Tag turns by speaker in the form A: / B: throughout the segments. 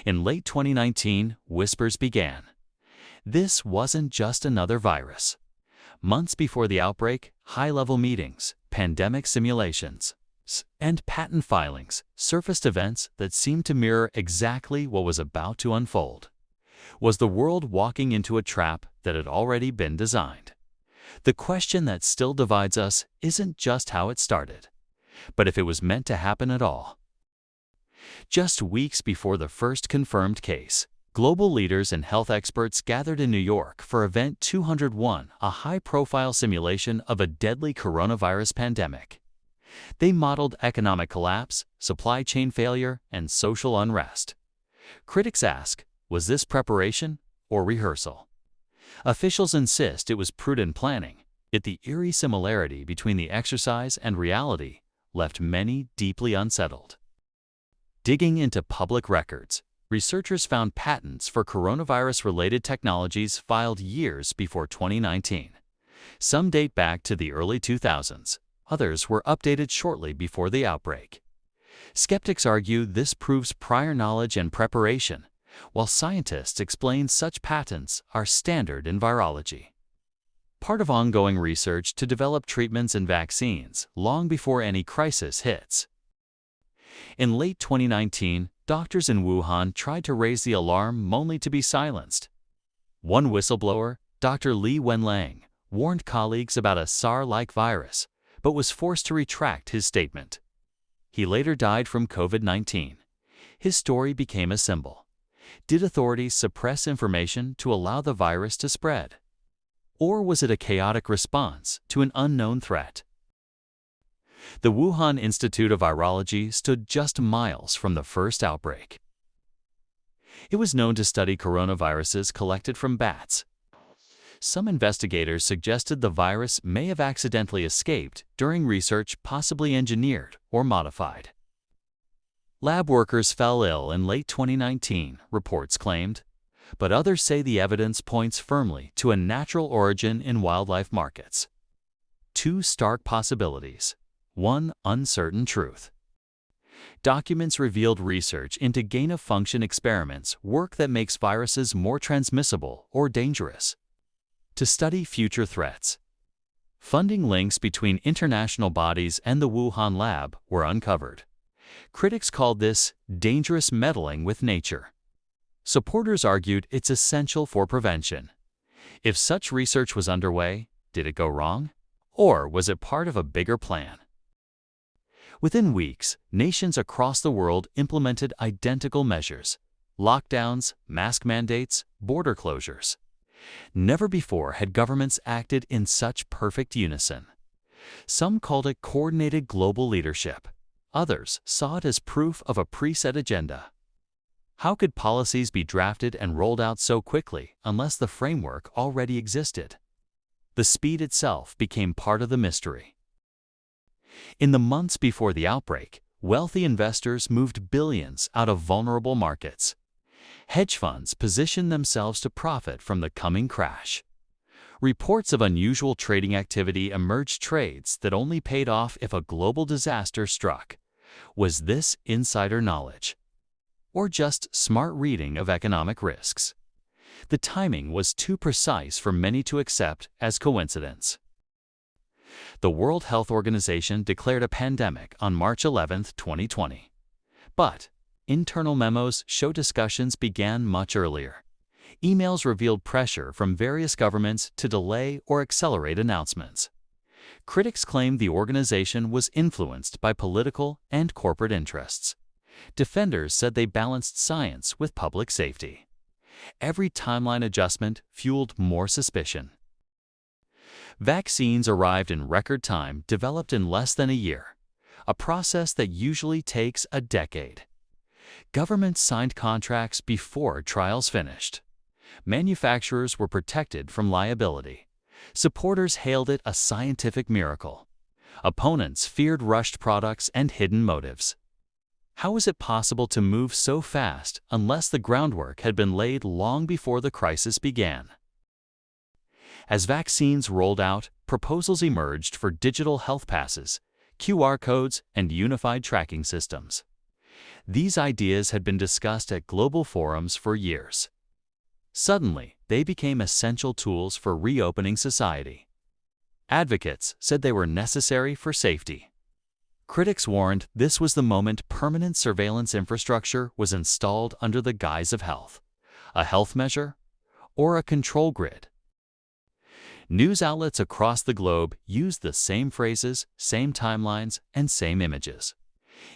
A: In late 2019, whispers began. This wasn't just another virus. Months before the outbreak, high-level meetings, pandemic simulations, and patent filings surfaced events that seemed to mirror exactly what was about to unfold. Was the world walking into a trap that had already been designed? The question that still divides us isn't just how it started, but if it was meant to happen at all. Just weeks before the first confirmed case, global leaders and health experts gathered in New York for Event 201, a high-profile simulation of a deadly coronavirus pandemic. They modeled economic collapse, supply chain failure, and social unrest. Critics ask, was this preparation or rehearsal? Officials insist it was prudent planning, yet the eerie similarity between the exercise and reality left many deeply unsettled. Digging into public records, researchers found patents for coronavirus-related technologies filed years before 2019. Some date back to the early 2000s. Others were updated shortly before the outbreak. Skeptics argue this proves prior knowledge and preparation, while scientists explain such patents are standard in virology. Part of ongoing research to develop treatments and vaccines long before any crisis hits. In late 2019, doctors in Wuhan tried to raise the alarm only to be silenced. One whistleblower, Dr. Li Wenliang, warned colleagues about a SARS-like virus, but was forced to retract his statement. He later died from COVID-19. His story became a symbol. Did authorities suppress information to allow the virus to spread? Or was it a chaotic response to an unknown threat? The Wuhan Institute of Virology stood just miles from the first outbreak. It was known to study coronaviruses collected from bats. Some investigators suggested the virus may have accidentally escaped during research possibly engineered or modified. Lab workers fell ill in late 2019, reports claimed, but others say the evidence points firmly to a natural origin in wildlife markets. Two stark possibilities, one uncertain truth. Documents revealed research into gain-of-function experiments work that makes viruses more transmissible or dangerous. To study future threats. Funding links between international bodies and the Wuhan lab were uncovered. Critics called this dangerous meddling with nature. Supporters argued it's essential for prevention. If such research was underway, did it go wrong? Or was it part of a bigger plan? Within weeks, nations across the world implemented identical measures: lockdowns, mask mandates, border closures. Never before had governments acted in such perfect unison. Some called it coordinated global leadership. Others saw it as proof of a preset agenda. How could policies be drafted and rolled out so quickly unless the framework already existed? The speed itself became part of the mystery. In the months before the outbreak, wealthy investors moved billions out of vulnerable markets. Hedge funds positioned themselves to profit from the coming crash. Reports of unusual trading activity emerged, trades that only paid off if a global disaster struck. Was this insider knowledge? Or just smart reading of economic risks? The timing was too precise for many to accept as coincidence. The World Health Organization declared a pandemic on March 11, 2020. But internal memos show discussions began much earlier. Emails revealed pressure from various governments to delay or accelerate announcements. Critics claimed the organization was influenced by political and corporate interests. Defenders said they balanced science with public safety. Every timeline adjustment fueled more suspicion. Vaccines arrived in record time, developed in less than a year, a process that usually takes a decade. Governments signed contracts before trials finished. Manufacturers were protected from liability. Supporters hailed it a scientific miracle. Opponents feared rushed products and hidden motives. How was it possible to move so fast unless the groundwork had been laid long before the crisis began? As vaccines rolled out, proposals emerged for digital health passes, QR codes, and unified tracking systems. These ideas had been discussed at global forums for years. Suddenly, they became essential tools for reopening society. Advocates said they were necessary for safety. Critics warned this was the moment permanent surveillance infrastructure was installed under the guise of health, a health measure, or a control grid. News outlets across the globe used the same phrases, same timelines, and same images.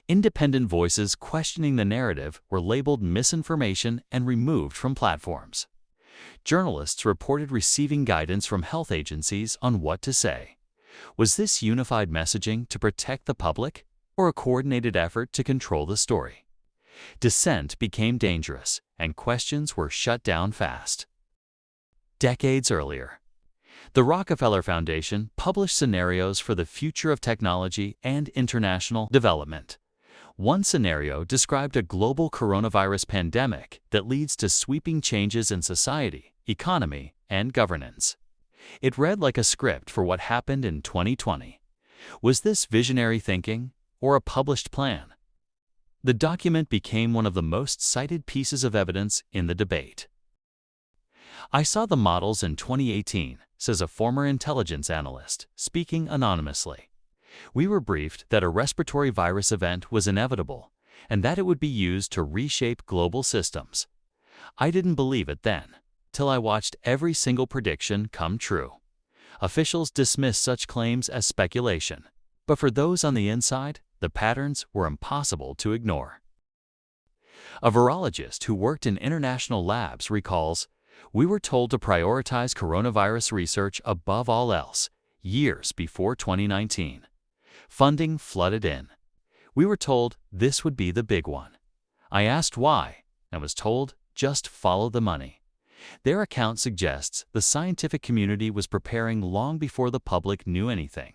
A: Independent voices questioning the narrative were labeled misinformation and removed from platforms. Journalists reported receiving guidance from health agencies on what to say. Was this unified messaging to protect the public, or a coordinated effort to control the story? Dissent became dangerous, and questions were shut down fast. Decades earlier, the Rockefeller Foundation published scenarios for the future of technology and international development. One scenario described a global coronavirus pandemic that leads to sweeping changes in society, economy, and governance. It read like a script for what happened in 2020. Was this visionary thinking or a published plan? The document became one of the most cited pieces of evidence in the debate. "I saw the models in 2018, says a former intelligence analyst, speaking anonymously. We were briefed that a respiratory virus event was inevitable and that it would be used to reshape global systems. I didn't believe it then, till I watched every single prediction come true. Officials dismissed such claims as speculation, but for those on the inside, the patterns were impossible to ignore." A virologist who worked in international labs recalls, "We were told to prioritize coronavirus research above all else, years before 2019. Funding flooded in. We were told this would be the big one. I asked why, and was told just follow the money." Their account suggests the scientific community was preparing long before the public knew anything.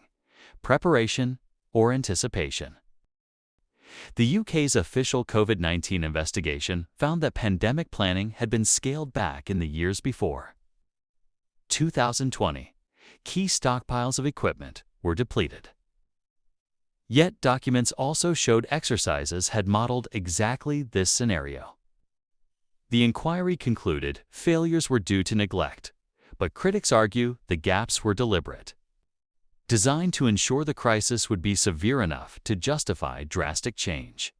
A: Preparation or anticipation. The UK's official COVID-19 investigation found that pandemic planning had been scaled back in the years before. 2020. Key stockpiles of equipment were depleted. Yet documents also showed exercises had modeled exactly this scenario. The inquiry concluded failures were due to neglect, but critics argue the gaps were deliberate, designed to ensure the crisis would be severe enough to justify drastic change.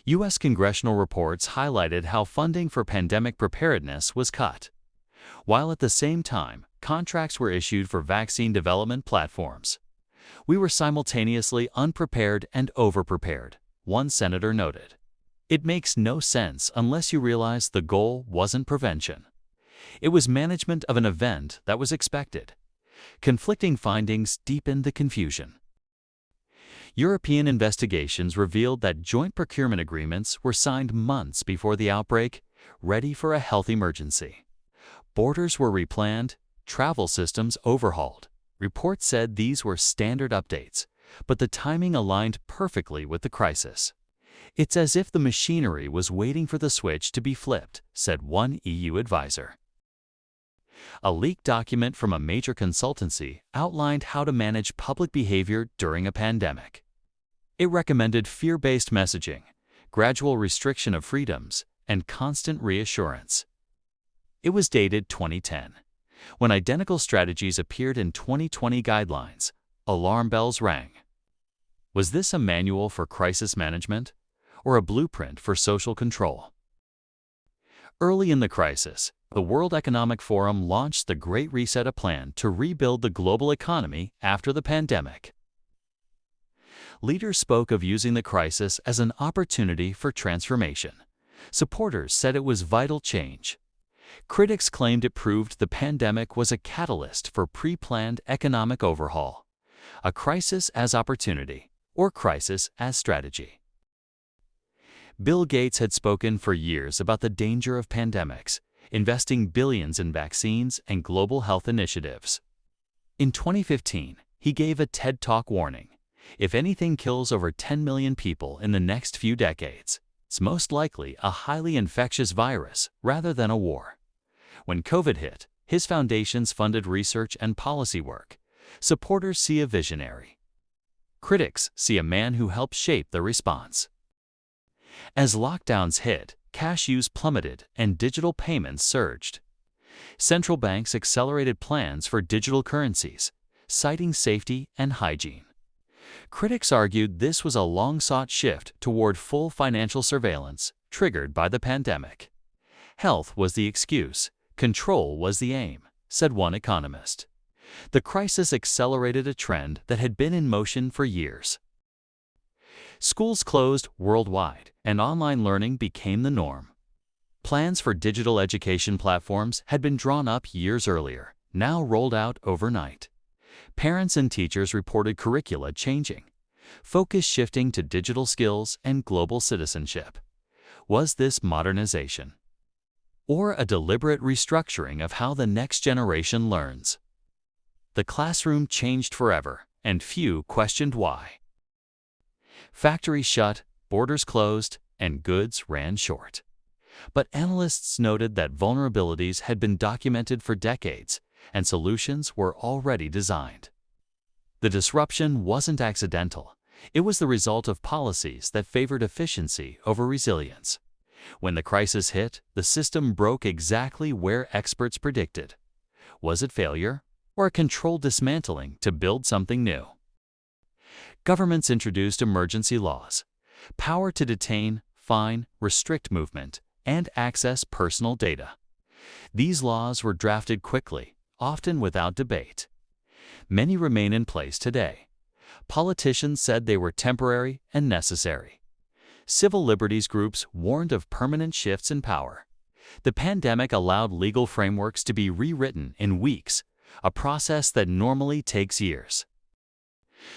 A: U.S. congressional reports highlighted how funding for pandemic preparedness was cut, while at the same time, contracts were issued for vaccine development platforms. "We were simultaneously unprepared and overprepared," one senator noted. It makes no sense unless you realize the goal wasn't prevention. It was management of an event that was expected. Conflicting findings deepened the confusion. European investigations revealed that joint procurement agreements were signed months before the outbreak, ready for a health emergency. Borders were replanned, travel systems overhauled. Reports said these were standard updates, but the timing aligned perfectly with the crisis. "It's as if the machinery was waiting for the switch to be flipped," said one EU advisor. A leaked document from a major consultancy outlined how to manage public behavior during a pandemic. It recommended fear-based messaging, gradual restriction of freedoms, and constant reassurance. It was dated 2010. When identical strategies appeared in 2020 guidelines, alarm bells rang. Was this a manual for crisis management, or a blueprint for social control? Early in the crisis, the World Economic Forum launched the Great Reset, a plan to rebuild the global economy after the pandemic. Leaders spoke of using the crisis as an opportunity for transformation. Supporters said it was vital change. Critics claimed it proved the pandemic was a catalyst for pre-planned economic overhaul, a crisis as opportunity, or crisis as strategy. Bill Gates had spoken for years about the danger of pandemics, investing billions in vaccines and global health initiatives. In 2015, he gave a TED Talk warning, "If anything kills over 10 million people in the next few decades, it's most likely a highly infectious virus rather than a war." When COVID hit, his foundations funded research and policy work. Supporters see a visionary. Critics see a man who helped shape the response. As lockdowns hit, cash use plummeted and digital payments surged. Central banks accelerated plans for digital currencies, citing safety and hygiene. Critics argued this was a long-sought shift toward full financial surveillance, triggered by the pandemic. Health was the excuse, control was the aim, said one economist. The crisis accelerated a trend that had been in motion for years. Schools closed worldwide, and online learning became the norm. Plans for digital education platforms had been drawn up years earlier, now rolled out overnight. Parents and teachers reported curricula changing, focus shifting to digital skills and global citizenship. Was this modernization, or a deliberate restructuring of how the next generation learns? The classroom changed forever, and few questioned why. Factories shut, borders closed, and goods ran short. But analysts noted that vulnerabilities had been documented for decades, and solutions were already designed. The disruption wasn't accidental. It was the result of policies that favored efficiency over resilience. When the crisis hit, the system broke exactly where experts predicted. Was it failure, or a controlled dismantling to build something new? Governments introduced emergency laws, power to detain, fine, restrict movement, and access personal data. These laws were drafted quickly, often without debate. Many remain in place today. Politicians said they were temporary and necessary. Civil liberties groups warned of permanent shifts in power. The pandemic allowed legal frameworks to be rewritten in weeks, a process that normally takes years.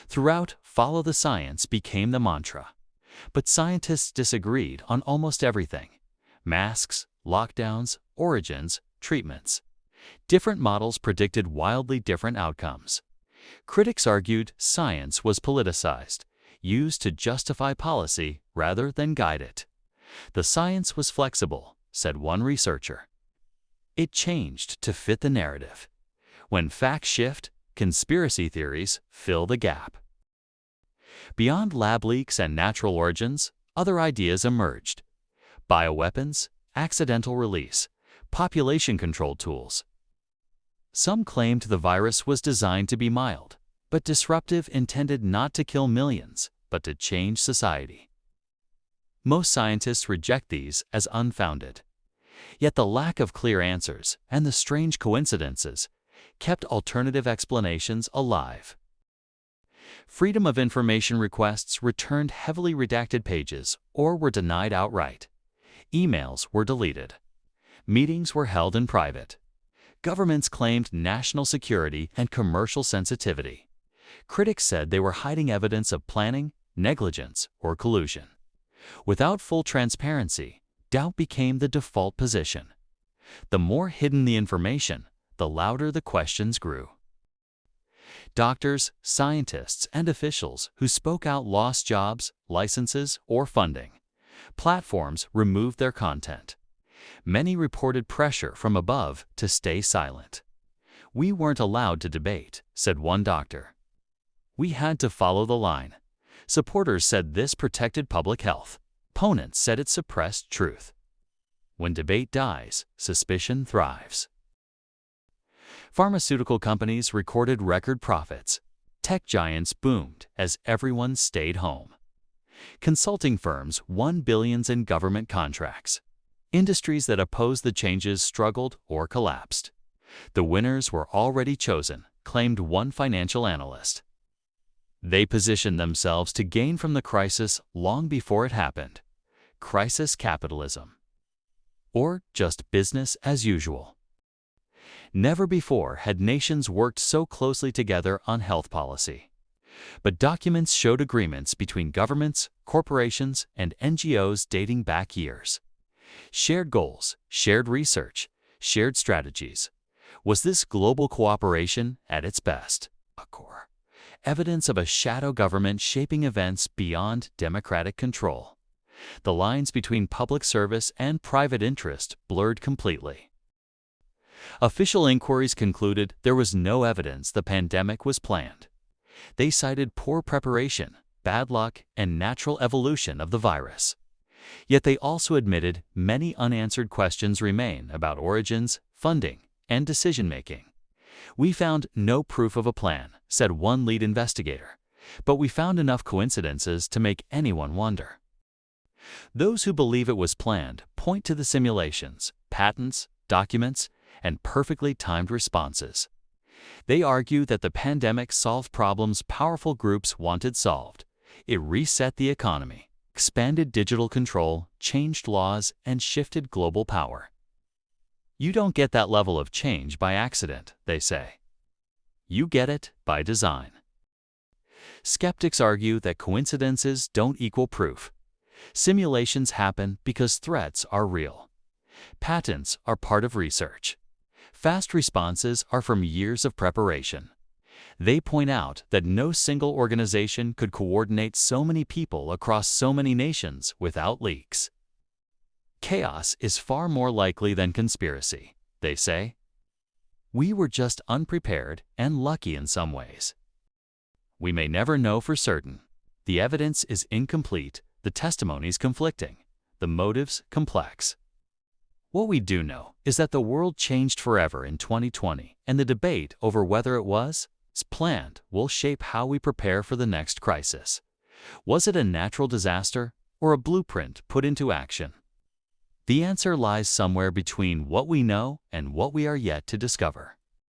A: Throughout, follow the science became the mantra. But scientists disagreed on almost everything: masks, lockdowns, origins, treatments. Different models predicted wildly different outcomes. Critics argued science was politicized, used to justify policy rather than guide it. The science was flexible, said one researcher. It changed to fit the narrative. When facts shift, conspiracy theories fill the gap. Beyond lab leaks and natural origins, other ideas emerged: bioweapons, accidental release, population control tools. Some claimed the virus was designed to be mild, but disruptive, intended not to kill millions, but to change society. Most scientists reject these as unfounded. Yet the lack of clear answers and the strange coincidences kept alternative explanations alive. Freedom of information requests returned heavily redacted pages or were denied outright. Emails were deleted. Meetings were held in private. Governments claimed national security and commercial sensitivity. Critics said they were hiding evidence of planning, negligence, or collusion. Without full transparency, doubt became the default position. The more hidden the information, the louder the questions grew. Doctors, scientists, and officials who spoke out lost jobs, licenses, or funding. Platforms removed their content. Many reported pressure from above to stay silent. "We weren't allowed to debate," said one doctor. "We had to follow the line." Supporters said this protected public health. Opponents said it suppressed truth. When debate dies, suspicion thrives. Pharmaceutical companies recorded record profits. Tech giants boomed as everyone stayed home. Consulting firms won billions in government contracts. Industries that opposed the changes struggled or collapsed. The winners were already chosen, claimed one financial analyst. They positioned themselves to gain from the crisis long before it happened. Crisis capitalism. Or just business as usual. Never before had nations worked so closely together on health policy. But documents showed agreements between governments, corporations, and NGOs dating back years. Shared goals, shared research, shared strategies. Was this global cooperation at its best? Evidence of a shadow government shaping events beyond democratic control. The lines between public service and private interest blurred completely. Official inquiries concluded there was no evidence the pandemic was planned. They cited poor preparation, bad luck, and natural evolution of the virus. Yet they also admitted many unanswered questions remain about origins, funding, and decision-making. "We found no proof of a plan," said one lead investigator, "but we found enough coincidences to make anyone wonder." Those who believe it was planned point to the simulations, patents, documents, and perfectly timed responses. They argue that the pandemic solved problems powerful groups wanted solved. It reset the economy, expanded digital control, changed laws, and shifted global power. "You don't get that level of change by accident," they say. "You get it by design." Skeptics argue that coincidences don't equal proof. Simulations happen because threats are real. Patents are part of research. Fast responses are from years of preparation. They point out that no single organization could coordinate so many people across so many nations without leaks. "Chaos is far more likely than conspiracy," they say. "We were just unprepared and lucky in some ways." We may never know for certain. The evidence is incomplete, the testimonies conflicting, the motives complex. What we do know is that the world changed forever in 2020, and the debate over whether it was planned will shape how we prepare for the next crisis. Was it a natural disaster or a blueprint put into action? The answer lies somewhere between what we know and what we are yet to discover.